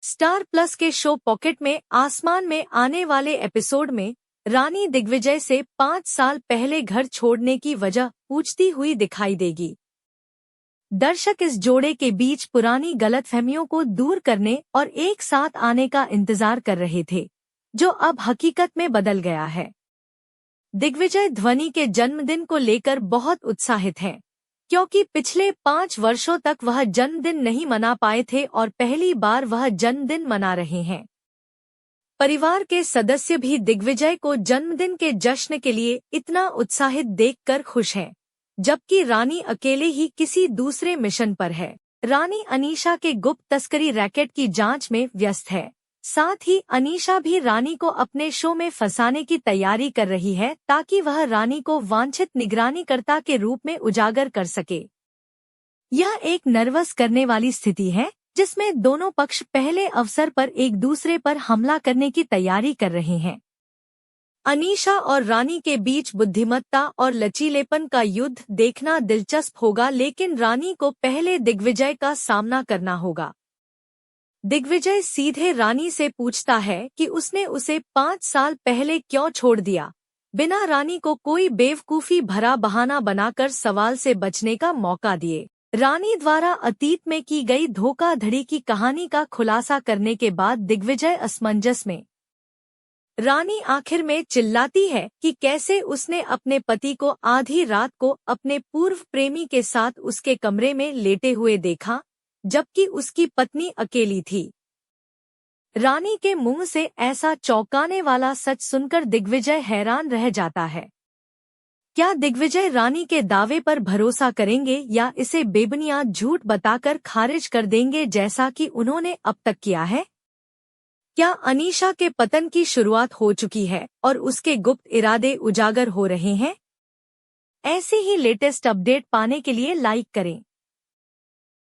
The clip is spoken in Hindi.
स्टार प्लस के शो पॉकेट में आसमान में आने वाले एपिसोड में रानी दिग्विजय से 5 साल पहले घर छोड़ने की वजह पूछती हुई दिखाई देगी। दर्शक इस जोड़े के बीच पुरानी गलतफहमियों को दूर करने और एक साथ आने का इंतजार कर रहे थे, जो अब हकीकत में बदल गया है। दिग्विजय ध्वनि के जन्मदिन को लेकर बहुत उत्साहित हैं, क्योंकि पिछले 5 वर्षों तक वह जन्मदिन नहीं मना पाए थे और पहली बार वह जन्मदिन मना रहे हैं। परिवार के सदस्य भी दिग्विजय को जन्मदिन के जश्न के लिए इतना उत्साहित देखकर खुश हैं, जबकि रानी अकेले ही किसी दूसरे मिशन पर है। रानी अनीशा के गुप्त तस्करी रैकेट की जांच में व्यस्त है। साथ ही अनीशा भी रानी को अपने शो में फंसाने की तैयारी कर रही है, ताकि वह रानी को वांछित निगरानीकर्ता के रूप में उजागर कर सके। यह एक नर्वस करने वाली स्थिति है, जिसमें दोनों पक्ष पहले अवसर पर एक दूसरे पर हमला करने की तैयारी कर रहे हैं। अनीशा और रानी के बीच बुद्धिमत्ता और लचीलेपन का युद्ध देखना दिलचस्प होगा, लेकिन रानी को पहले दिग्विजय का सामना करना होगा। दिग्विजय सीधे रानी से पूछता है कि उसने उसे 5 साल पहले क्यों छोड़ दिया, बिना रानी को कोई बेवकूफ़ी भरा बहाना बनाकर सवाल से बचने का मौका दिए। रानी द्वारा अतीत में की गई धोखाधड़ी की कहानी का खुलासा करने के बाद दिग्विजय असमंजस में। रानी आखिर में चिल्लाती है कि कैसे उसने अपने पति को आधी रात को अपने पूर्व प्रेमी के साथ उसके कमरे में लेटे हुए देखा, जबकि उसकी पत्नी अकेली थी। रानी के मुंह से ऐसा चौंकाने वाला सच सुनकर दिग्विजय हैरान रह जाता है। क्या दिग्विजय रानी के दावे पर भरोसा करेंगे या इसे बेबुनियाद झूठ बताकर खारिज कर देंगे, जैसा कि उन्होंने अब तक किया है? क्या अनीशा के पतन की शुरुआत हो चुकी है और उसके गुप्त इरादे उजागर हो रहे हैं? ऐसे ही लेटेस्ट अपडेट पाने के लिए लाइक करें।